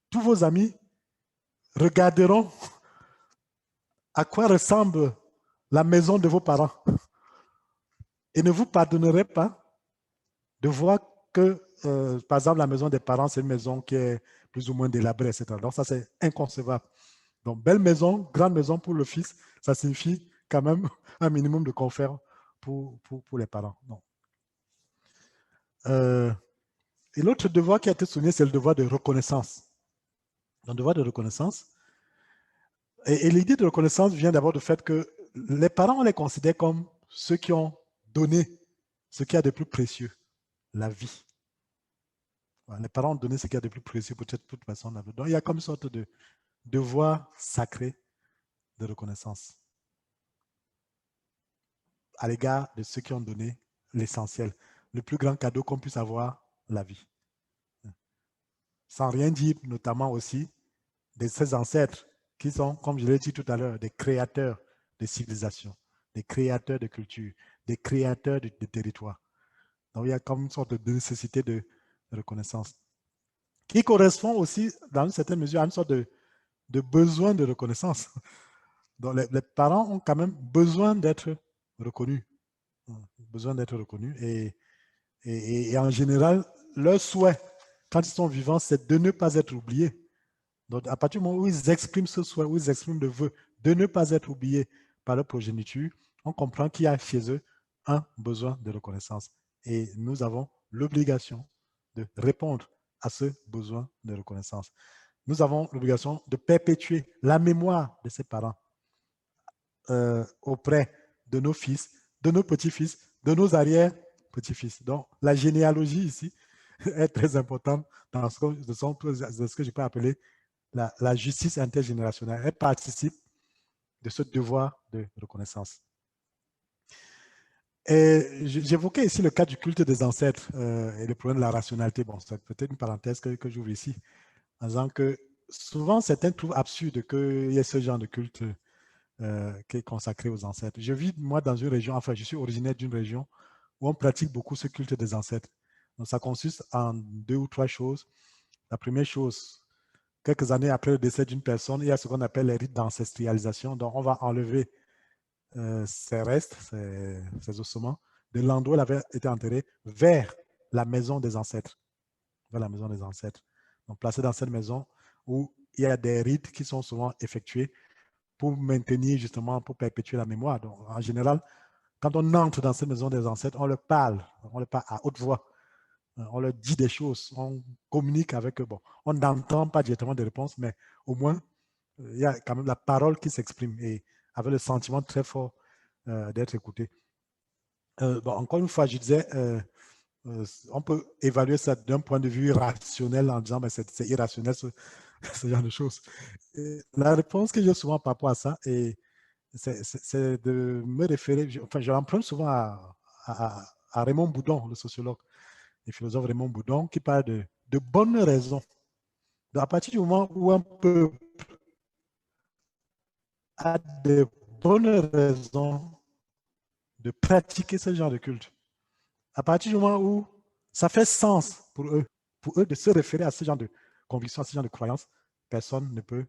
tous vos amis regarderont à quoi ressemble la maison de vos parents et ne vous pardonneraient pas de voir que, par exemple, la maison des parents, c'est une maison qui est plus ou moins délabrée, etc. Donc, ça, c'est inconcevable. Donc, belle maison, grande maison pour le fils, ça signifie quand même un minimum de confort pour les parents. Donc, et l'autre devoir qui a été souligné, c'est le devoir de reconnaissance. Le devoir de reconnaissance. Et l'idée de reconnaissance vient d'abord du fait que les parents, on les considère comme ceux qui ont donné ce qu'il y a de plus précieux, la vie. Les parents ont donné ce qu'il y a de plus précieux pour toute personne. Donc, il y a comme une sorte de devoir sacré de reconnaissance à l'égard de ceux qui ont donné l'essentiel. Le plus grand cadeau qu'on puisse avoir, la vie. Sans rien dire, notamment aussi, de ses ancêtres qui sont, comme je l'ai dit tout à l'heure, des créateurs de civilisations, des créateurs de culture, des créateurs de territoires. Donc, il y a comme une sorte de nécessité de reconnaissance qui correspond aussi, dans une certaine mesure, à une sorte de besoin de reconnaissance. Donc, les parents ont quand même besoin d'être reconnus. Besoin d'être reconnus. Et en général, leur souhait, quand ils sont vivants, c'est de ne pas être oubliés. Donc, à partir du moment où ils expriment ce souhait, où ils expriment le vœu de ne pas être oubliés par leur progéniture, on comprend qu'il y a chez eux un besoin de reconnaissance. Et nous avons l'obligation de répondre à ce besoin de reconnaissance. Nous avons l'obligation de perpétuer la mémoire de ses parents auprès de nos fils, de nos petits-fils, de nos arrière-petits-fils. Donc, la généalogie ici est très importante dans ce que je peux appeler la justice intergénérationnelle. Elle participe de ce devoir de reconnaissance. J'évoquais ici le cas du culte des ancêtres et le problème de la rationalité. Bon, c'est peut-être une parenthèse que j'ouvre ici, en disant que souvent, certains trouvent absurde qu'il y ait ce genre de culte qui est consacré aux ancêtres. Je vis, moi, dans une région, enfin, je suis originaire d'une région où on pratique beaucoup ce culte des ancêtres. Donc, ça consiste en 2 ou 3 choses. La première chose, quelques années après le décès d'une personne, il y a ce qu'on appelle les rites d'ancestrialisation. Donc, on va enlever ses restes, ses ossements, de l'endroit où il avait été enterré, vers la maison des ancêtres. Vers la maison des ancêtres. Donc, placé dans cette maison où il y a des rites qui sont souvent effectués pour maintenir justement, pour perpétuer la mémoire. Donc, en général, quand on entre dans cette maison des ancêtres, on leur parle à haute voix. On leur dit des choses, on communique avec eux. Bon, on n'entend pas directement des réponses, mais au moins, il y a quand même la parole qui s'exprime et avec le sentiment très fort d'être écouté. Bon, encore une fois, je disais, on peut évaluer ça d'un point de vue rationnel en disant, mais c'est irrationnel ce genre de choses. Et la réponse que j'ai souvent par rapport à ça, c'est de me référer, enfin, je l'emprunte souvent à Raymond Boudon, le sociologue et philosophe Raymond Boudon, qui parle de bonnes raisons. Donc, à partir du moment où un peuple a de bonnes raisons de pratiquer ce genre de culte, à partir du moment où ça fait sens pour eux de se référer à ce genre de conviction, à ce genre de croyance, personne ne peut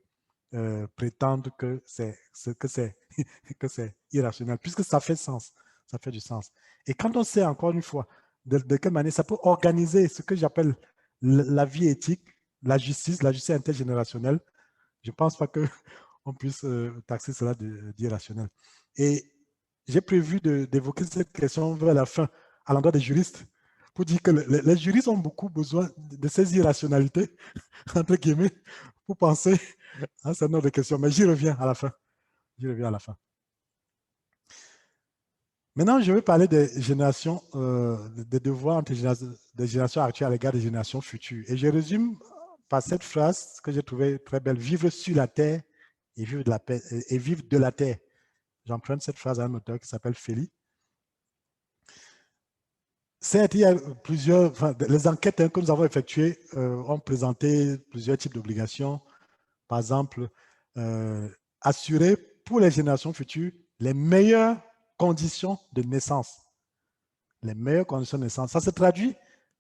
prétendre que c'est que c'est irrationnel, puisque ça fait sens, ça fait du sens. Et quand on sait encore une fois de quelle manière ça peut organiser ce que j'appelle la vie éthique, la justice intergénérationnelle, je ne pense pas qu'on puisse taxer cela d'irrationnel. Et j'ai prévu d'évoquer cette question vers la fin, à l'endroit des juristes, pour dire que les juristes ont beaucoup besoin de ces irrationalités, entre guillemets, pour penser à un certain nombre de questions. Mais j'y reviens à la fin. J'y reviens à la fin. Maintenant, je vais parler des générations, des devoirs entre des générations actuelles à l'égard des générations futures. Et je résume par cette phrase que j'ai trouvée très belle: vivre sur la terre et vivre de la paix, et vivre de la terre. J'emprunte cette phrase à un auteur qui s'appelle Feli. Certes, il y a plusieurs, les enquêtes que nous avons effectuées ont présenté plusieurs types d'obligations. Par exemple, assurer pour les générations futures les meilleures conditions de naissance. Les meilleures conditions de naissance. Ça se traduit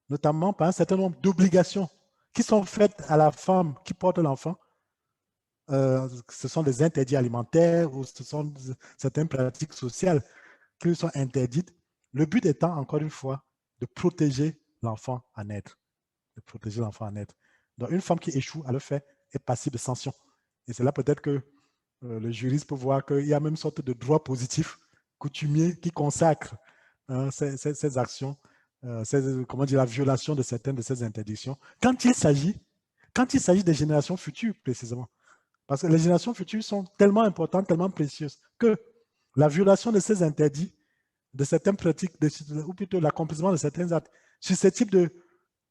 notamment par un certain nombre d'obligations qui sont faites à la femme qui porte l'enfant. Ce sont des interdits alimentaires ou ce sont certaines pratiques sociales qui lui sont interdites. Le but étant, encore une fois, de protéger l'enfant à naître. De protéger l'enfant à naître. Donc, une femme qui échoue à le faire est passible de sanction. Et c'est là peut-être que le juriste peut voir qu'il y a même une sorte de droit positif coutumier qui consacre ces actions, comment dire, la violation de certaines de ces interdictions. Quand il s'agit des générations futures, précisément. Parce que les générations futures sont tellement importantes, tellement précieuses, que la violation de ces interdits, de certaines pratiques, ou plutôt l'accomplissement de certains actes susceptibles de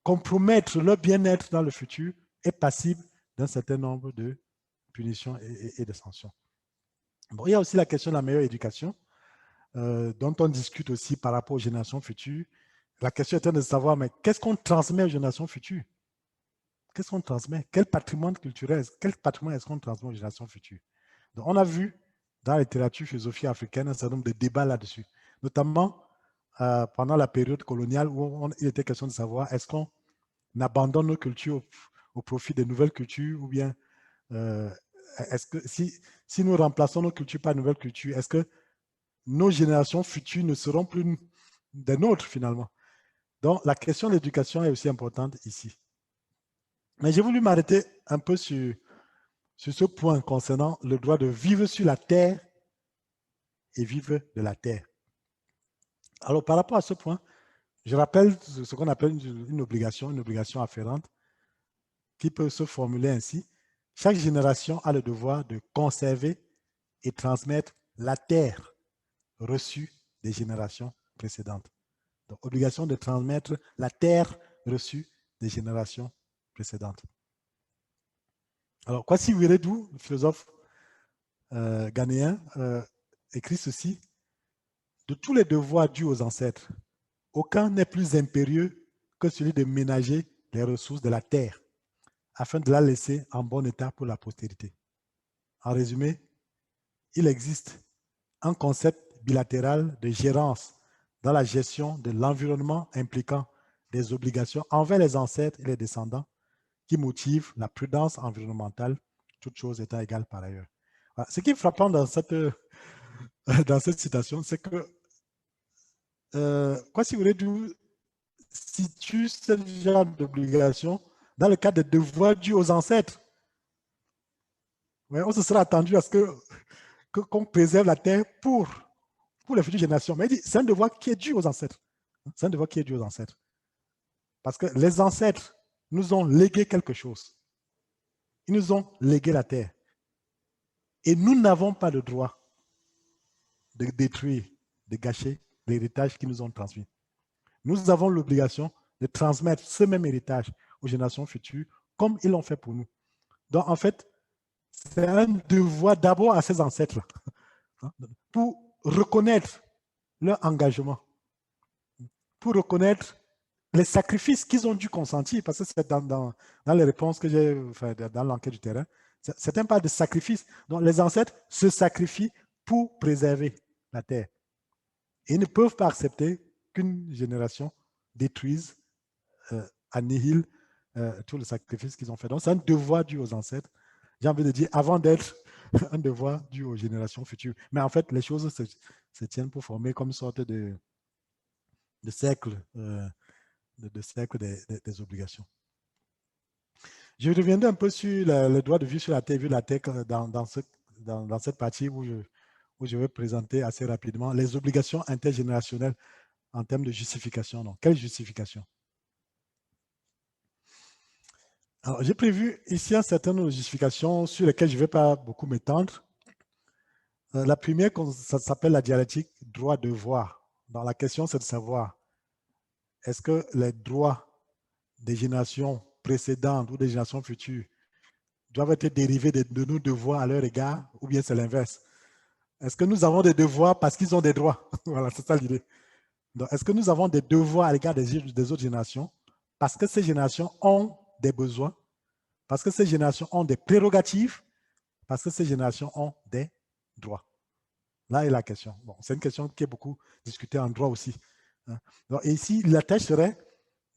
compromettre leur bien-être dans le futur est passible d'un certain nombre de punitions et de sanctions. Bon, il y a aussi la question de la meilleure éducation, dont on discute aussi par rapport aux générations futures. La question étant de savoir, mais qu'est-ce qu'on transmet aux générations futures? Qu'est-ce qu'on transmet? Quel patrimoine culturel, quel patrimoine est-ce qu'on transmet aux générations futures? Donc, on a vu dans la littérature philosophie africaine un certain nombre de débats là-dessus, notamment pendant la période coloniale où il était question de savoir est-ce qu'on abandonne nos cultures au profit des nouvelles cultures ou bien est-ce que si nous remplaçons nos cultures par de nouvelles cultures, est-ce que nos générations futures ne seront plus des nôtres finalement? Donc, la question de l'éducation est aussi importante ici. Mais j'ai voulu m'arrêter un peu sur ce point concernant le droit de vivre sur la terre et vivre de la terre. Alors, par rapport à ce point, je rappelle ce qu'on appelle une obligation afférente, qui peut se formuler ainsi. Chaque génération a le devoir de conserver et transmettre la terre reçue des générations précédentes. Donc, obligation de transmettre la terre reçue des générations précédentes. Alors, Kwasi Wiredu, le philosophe ghanéen, écrit ceci: de tous les devoirs dus aux ancêtres, aucun n'est plus impérieux que celui de ménager les ressources de la terre afin de la laisser en bon état pour la postérité. En résumé, il existe un concept bilatéral de gérance dans la gestion de l'environnement impliquant des obligations envers les ancêtres et les descendants qui motive la prudence environnementale, toutes choses étant égales par ailleurs. Voilà. Ce qui est frappant dans cette citation, c'est que Kwasi Wiredu situe ce genre d'obligation dans le cadre des devoirs dus aux ancêtres. Ouais, on se sera attendu à ce qu'on préserve la terre pour les futures générations. Mais il dit, c'est un devoir qui est dû aux ancêtres. C'est un devoir qui est dû aux ancêtres. Parce que les ancêtres nous ont légué quelque chose. Ils nous ont légué la terre. Et nous n'avons pas le droit de détruire, de gâcher l'héritage qu'ils nous ont transmis. Nous avons l'obligation de transmettre ce même héritage aux générations futures comme ils l'ont fait pour nous. Donc, en fait, c'est un devoir d'abord à ces ancêtres-là pour reconnaître leur engagement, pour reconnaître les sacrifices qu'ils ont dû consentir, parce que c'est dans les réponses que j'ai, enfin, dans l'enquête du terrain, c'est un pas de sacrifice. Donc, les ancêtres se sacrifient pour préserver la terre. Et ils ne peuvent pas accepter qu'une génération détruise, annihile tout le sacrifice qu'ils ont fait. Donc, c'est un devoir dû aux ancêtres. J'ai envie de dire, avant d'être un devoir dû aux générations futures. Mais en fait, les choses se tiennent pour former comme une sorte de cercle, des obligations. Je reviendrai un peu sur le droit de vivre sur la terre, vivre la terre dans cette partie où je vais présenter assez rapidement les obligations intergénérationnelles en termes de justification. Donc, quelle justification? Alors, j'ai prévu ici un certain nombre de justifications sur lesquelles je ne vais pas beaucoup m'étendre. La première, ça s'appelle la dialectique droit-devoir. Donc, la question, c'est de savoir, est-ce que les droits des générations précédentes ou des générations futures doivent être dérivés de nos devoirs à leur égard, ou bien c'est l'inverse? Est-ce que nous avons des devoirs parce qu'ils ont des droits? Voilà, c'est ça l'idée. Donc, est-ce que nous avons des devoirs à l'égard des autres générations parce que ces générations ont des besoins, parce que ces générations ont des prérogatives, parce que ces générations ont des droits? Là est la question. Bon, c'est une question qui est beaucoup discutée en droit aussi. Donc, et ici, la tâche serait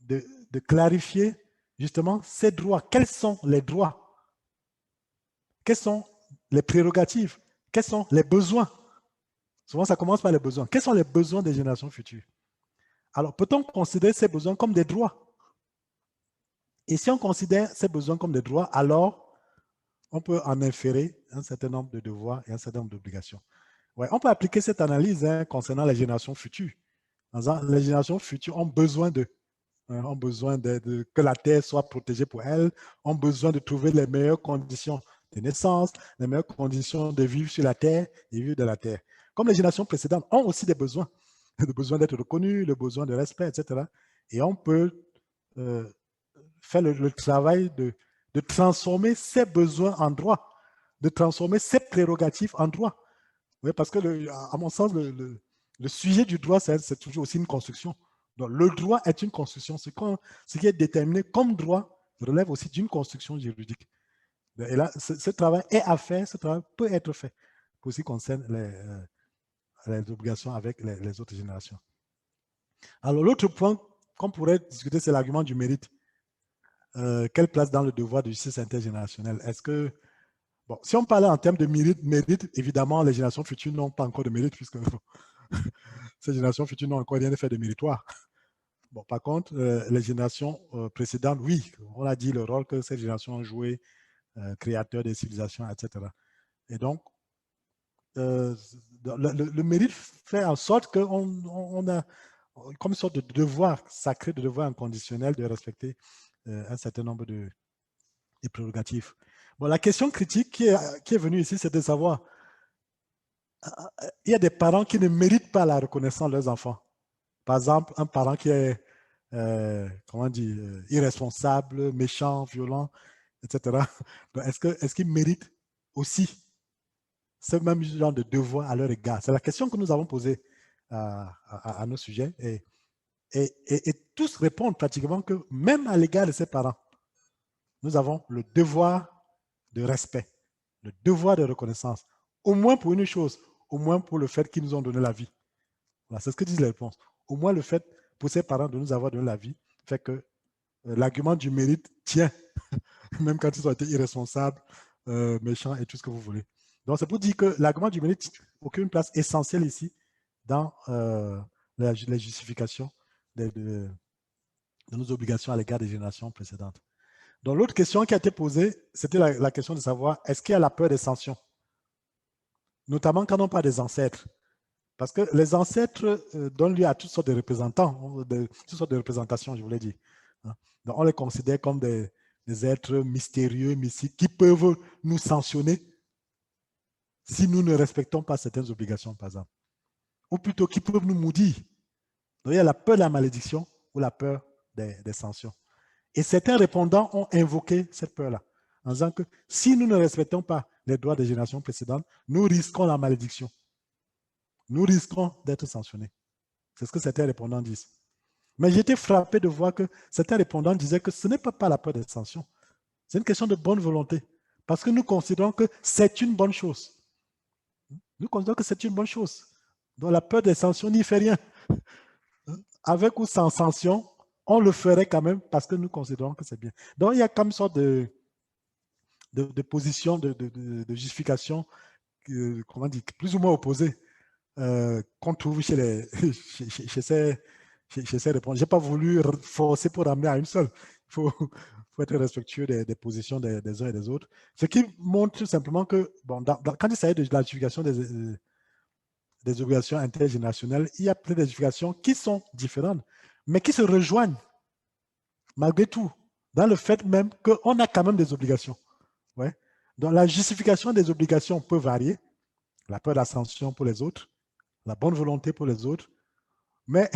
de clarifier justement ces droits. Quels sont les droits? Quelles sont les prérogatives? Quels sont les besoins? Souvent, ça commence par les besoins. Quels sont les besoins des générations futures? Alors, peut-on considérer ces besoins comme des droits? Et si on considère ces besoins comme des droits, alors on peut en inférer un certain nombre de devoirs et un certain nombre d'obligations. Ouais, on peut appliquer cette analyse concernant les générations futures. En disant, les générations futures ont besoin ont besoin que la terre soit protégée pour elles, ont besoin de trouver les meilleures conditions de naissance, les meilleures conditions de vivre sur la terre et vivre de la terre. Comme les générations précédentes ont aussi des besoins, le besoin d'être reconnu, le besoin de respect, etc. Et on peut faire le travail de transformer ces besoins en droits, de transformer ces prérogatives en droits. Oui, parce que, à mon sens, le sujet du droit, c'est toujours aussi une construction. Donc, le droit est une construction. Ce qui est déterminé comme droit relève aussi d'une construction juridique. Et là, ce travail est à faire, ce travail peut être fait pour ce qui concerne les obligations avec les autres générations. Alors, l'autre point qu'on pourrait discuter, c'est l'argument du mérite. Quelle place dans le devoir de justice intergénérationnelle? Est-ce que, bon, si on parlait en termes de mérite, évidemment, les générations futures n'ont pas encore de mérite, puisque ces générations futures n'ont encore rien fait de méritoire. Bon, par contre, les générations précédentes, oui, on a dit le rôle que ces générations ont joué, créateurs des civilisations, etc. Et donc, le mérite fait en sorte qu'on a comme une sorte de devoir sacré, de devoir inconditionnel de respecter un certain nombre de prérogatives. Bon, la question critique qui est venue ici, c'est de savoir, il y a des parents qui ne méritent pas la reconnaissance de leurs enfants. Par exemple, un parent qui est, comment dire, irresponsable, méchant, violent, etc. Est-ce qu'il mérite aussi ce même genre de devoir à leur égard? C'est la question que nous avons posée à nos sujets. Et tous répondent pratiquement que même à l'égard de ses parents, nous avons le devoir de respect, le devoir de reconnaissance, au moins pour une chose, au moins pour le fait qu'ils nous ont donné la vie. Voilà, c'est ce que disent les réponses. Au moins le fait pour ses parents de nous avoir donné la vie fait que l'argument du mérite tient, même quand ils ont été irresponsables, méchants et tout ce que vous voulez. Donc c'est pour dire que l'argument du mérite occupe une place essentielle ici dans la justification de nos obligations à l'égard des générations précédentes. Donc l'autre question qui a été posée, c'était la question de savoir, est-ce qu'il y a la peur des sanctions? Notamment quand on parle des ancêtres. Parce que les ancêtres donnent lieu à toutes sortes de représentants, toutes sortes de représentations, je voulais dire. Donc on les considère comme des êtres mystérieux, mystiques, qui peuvent nous sanctionner si nous ne respectons pas certaines obligations, par exemple. Ou plutôt, qui peuvent nous maudire. Donc il y a la peur de la malédiction ou la peur des sanctions. Et certains répondants ont invoqué cette peur-là, en disant que si nous ne respectons pas les droits des générations précédentes, nous risquons la malédiction. Nous risquons d'être sanctionnés. C'est ce que certains répondants disent. Mais j'étais frappé de voir que certains répondants disaient que ce n'est pas la peur des sanctions. C'est une question de bonne volonté. Parce que nous considérons que c'est une bonne chose. Nous considérons que c'est une bonne chose. Donc la peur des sanctions n'y fait rien. Avec ou sans sanction, on le ferait quand même parce que nous considérons que c'est bien. Donc il y a comme une sorte de position, de justification, comment dire, plus ou moins opposée qu'on trouve chez ces réponses. Je n'ai pas voulu forcer pour ramener à une seule. Il faut être respectueux des positions des uns et des autres. Ce qui montre simplement que, bon, quand il s'agit de la justification des obligations intergénérationnelles, il y a plein de justifications qui sont différentes, mais qui se rejoignent malgré tout, dans le fait même qu'on a quand même des obligations. Ouais. Donc la justification des obligations peut varier, la peur de la sanction pour les autres, la bonne volonté pour les autres, mais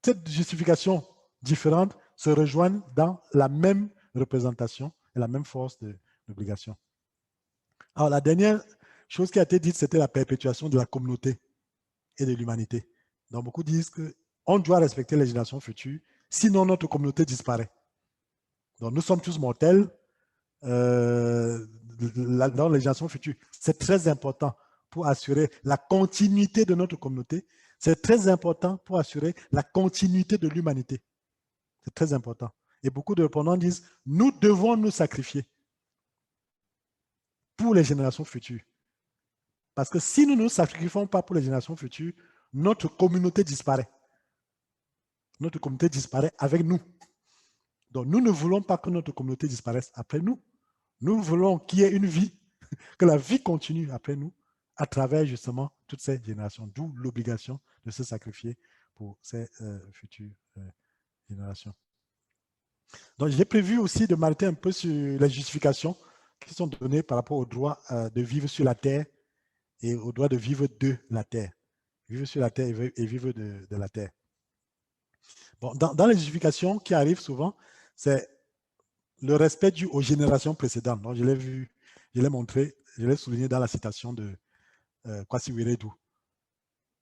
cette justification différente se rejoignent dans la même représentation et la même force d'obligation. Alors la dernière chose qui a été dite, c'était la perpétuation de la communauté et de l'humanité. Donc, beaucoup disent qu'on doit respecter les générations futures, sinon notre communauté disparaît. Donc, nous sommes tous mortels dans les générations futures. C'est très important pour assurer la continuité de notre communauté. C'est très important pour assurer la continuité de l'humanité. C'est très important. Et beaucoup de répondants disent, nous devons nous sacrifier pour les générations futures. Parce que si nous ne nous sacrifions pas pour les générations futures, notre communauté disparaît. Notre communauté disparaît avec nous. Donc, nous ne voulons pas que notre communauté disparaisse après nous. Nous voulons qu'il y ait une vie, que la vie continue après nous, à travers justement toutes ces générations, d'où l'obligation de se sacrifier pour ces futures générations. Donc, j'ai prévu aussi de m'arrêter un peu sur les justifications qui sont données par rapport au droit de vivre sur la terre et au droit de vivre de la terre. Vivre sur la terre et vivre de la terre. Bon, dans les justifications qui arrivent souvent, c'est le respect dû aux générations précédentes. Donc, je l'ai vu, je l'ai montré, je l'ai souligné dans la citation de Kwasi Wiredu.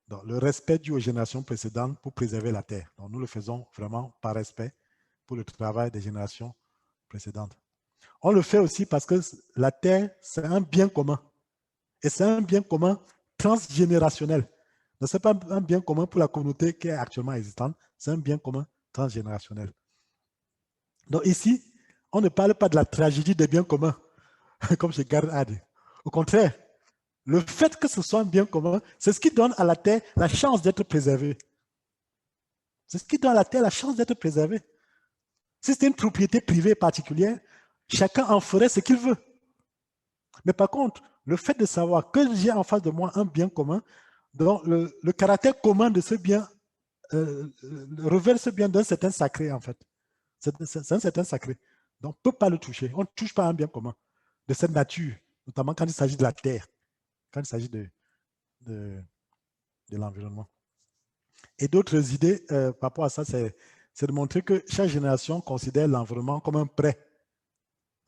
Donc, le respect dû aux générations précédentes pour préserver la terre. Donc, nous le faisons vraiment par respect pour le travail des générations précédentes. On le fait aussi parce que la terre, c'est un bien commun. Et c'est un bien commun transgénérationnel. Ce n'est pas un bien commun pour la communauté qui est actuellement existante, c'est un bien commun transgénérationnel. Donc ici, on ne parle pas de la tragédie des biens communs, comme chez Garad. Au contraire, le fait que ce soit un bien commun, c'est ce qui donne à la terre la chance d'être préservée. C'est ce qui donne à la terre la chance d'être préservée. Si c'était une propriété privée particulière, chacun en ferait ce qu'il veut. Mais par contre, le fait de savoir que j'ai en face de moi un bien commun, donc le caractère commun de ce bien révèle ce bien d'un certain sacré, en fait. C'est un certain sacré. Donc, on ne peut pas le toucher. On ne touche pas un bien commun de cette nature, notamment quand il s'agit de la terre, quand il s'agit de l'environnement. Et d'autres idées par rapport à ça, c'est de montrer que chaque génération considère l'environnement comme un prêt.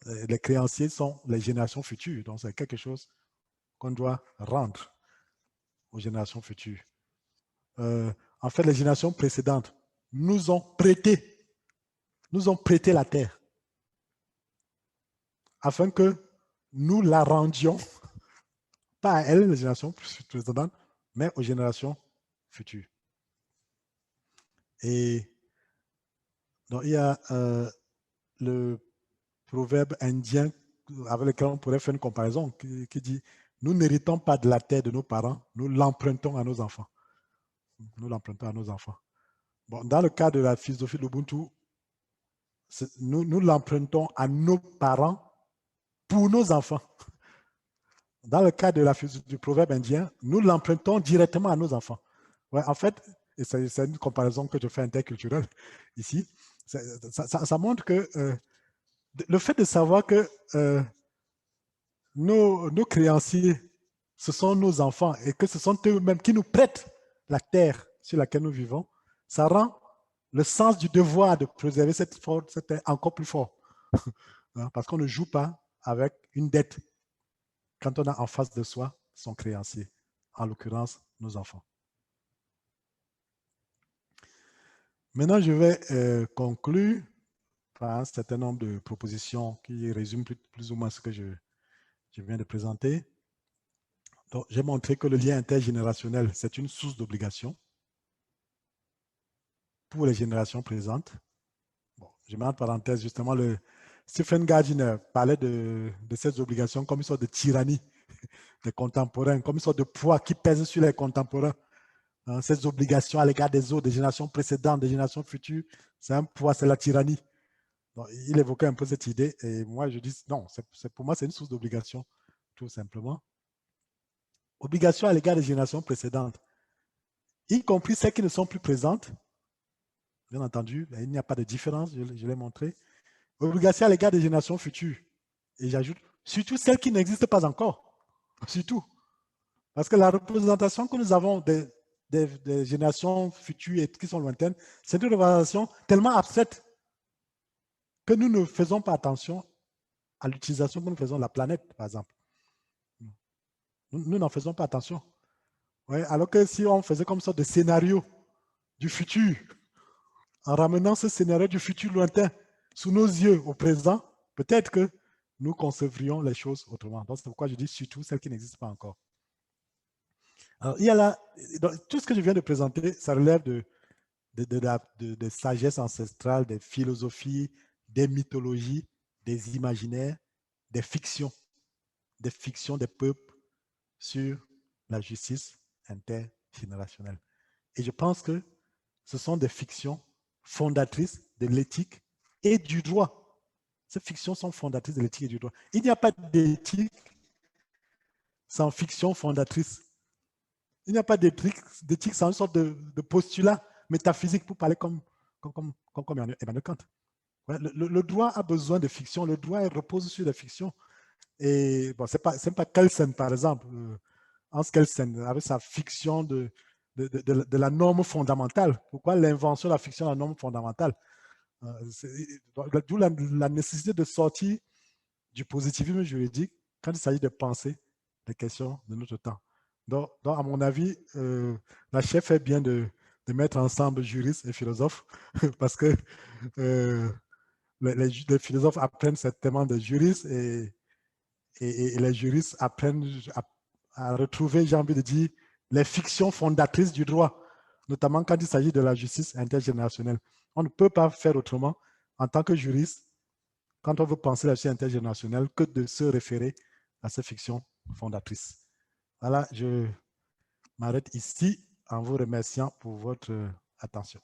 Les créanciers sont les générations futures. Donc, c'est quelque chose qu'on doit rendre aux générations futures. En fait, les générations précédentes nous ont prêté la terre afin que nous la rendions, pas à elles, les générations précédentes, mais aux générations futures. Et donc, il y a le proverbe indien avec lequel on pourrait faire une comparaison qui dit « Nous n'héritons pas de la terre de nos parents, nous l'empruntons à nos enfants. » Nous l'empruntons à nos enfants. Bon, dans le cas de la philosophie de l'Ubuntu, nous l'empruntons à nos parents pour nos enfants. Dans le cas de du proverbe indien, nous l'empruntons directement à nos enfants. Ouais, en fait, c'est une comparaison que je fais interculturelle ici. Ça montre que le fait de savoir que nos créanciers, ce sont nos enfants et que ce sont eux-mêmes qui nous prêtent la terre sur laquelle nous vivons, ça rend le sens du devoir de préserver cette terre encore plus fort. Parce qu'on ne joue pas avec une dette quand on a en face de soi son créancier, en l'occurrence nos enfants. Maintenant, je vais conclure par un certain nombre de propositions qui résument plus ou moins ce que je viens de présenter. J'ai montré que le lien intergénérationnel, c'est une source d'obligation pour les générations présentes. Bon, je mets en parenthèse justement, Stephen Gardiner parlait de ces obligations comme une sorte de tyrannie des contemporains, comme une sorte de poids qui pèse sur les contemporains. Ces obligations à l'égard des autres, des générations précédentes, des générations futures, c'est un poids, c'est la tyrannie. Donc, il évoquait un peu cette idée et moi je dis non, pour moi c'est une source d'obligation, tout simplement. Obligation à l'égard des générations précédentes, y compris celles qui ne sont plus présentes. Bien entendu, il n'y a pas de différence, je l'ai montré. Obligation à l'égard des générations futures. Et j'ajoute, surtout celles qui n'existent pas encore. Surtout. Parce que la représentation que nous avons des générations futures et qui sont lointaines, c'est une représentation tellement abstraite que nous ne faisons pas attention à l'utilisation que nous faisons de la planète, par exemple. Nous n'en faisons pas attention. Ouais, alors que si on faisait comme ça des scénarios du futur, en ramenant ce scénario du futur lointain sous nos yeux au présent, peut-être que nous concevrions les choses autrement. Donc, c'est pourquoi je dis surtout celles qui n'existent pas encore. Alors, il y a là, tout ce que je viens de présenter, ça relève de sagesse ancestrale, des philosophies, des mythologies, des imaginaires, des fictions des peuples sur la justice intergénérationnelle. Et je pense que ce sont des fictions fondatrices de l'éthique et du droit. Ces fictions sont fondatrices de l'éthique et du droit. Il n'y a pas d'éthique sans fiction fondatrice. Il n'y a pas d'éthique sans une sorte de postulat métaphysique pour parler comme Emmanuel Kant. Ouais, le droit a besoin de fiction. Le droit repose sur des fictions. Et bon, c'est pas Kelsen, par exemple. Hans Kelsen, avec sa fiction de la norme fondamentale. Pourquoi l'invention de la fiction de la norme fondamentale? D'où la nécessité de sortir du positivisme juridique quand il s'agit de penser les questions de notre temps. Donc à mon avis, la chef fait bien de mettre ensemble juristes et philosophes parce que les philosophes apprennent certainement des juristes et les juristes apprennent à retrouver, j'ai envie de dire, les fictions fondatrices du droit, notamment quand il s'agit de la justice intergénérationnelle. On ne peut pas faire autrement en tant que juriste, quand on veut penser la justice intergénérationnelle, que de se référer à ces fictions fondatrices. Voilà, je m'arrête ici en vous remerciant pour votre attention.